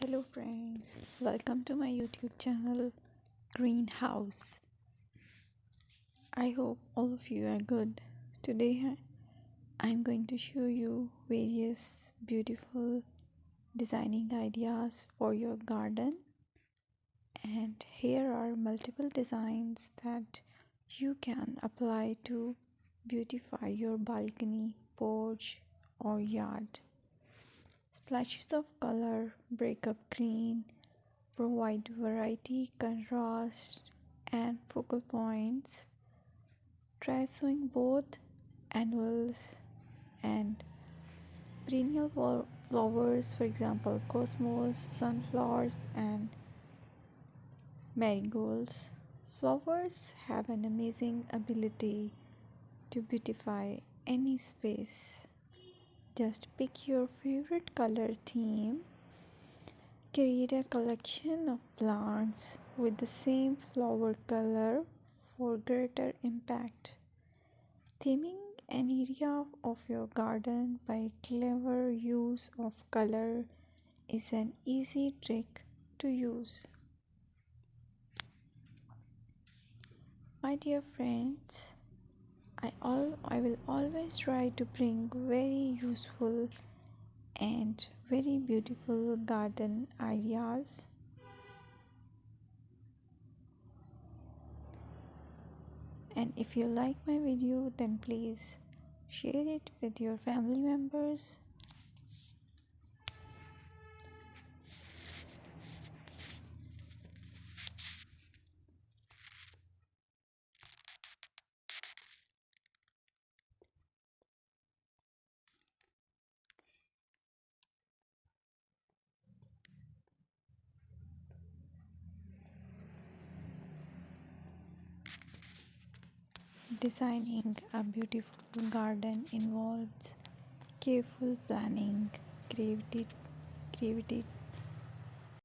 Hello friends, welcome to my YouTube channel Greenhouse. I hope all of you are good. Today I'm going to show you various beautiful designing ideas for your garden, and here are multiple designs that you can apply to beautify your balcony, porch or yard. Splashes of color break up green, provide variety, contrast, and focal points. Try sowing both annuals and perennial flowers, for example, cosmos, sunflowers, and marigolds. Flowers have an amazing ability to beautify any space. Just pick your favorite color theme. Create a collection of plants with the same flower color for greater impact. Theming an area of your garden by clever use of color is an easy trick to use. My dear friends, I will always try to bring very useful and very beautiful garden ideas. And if you like my video, then please share it with your family members. Designing a beautiful garden involves careful planning, creativity,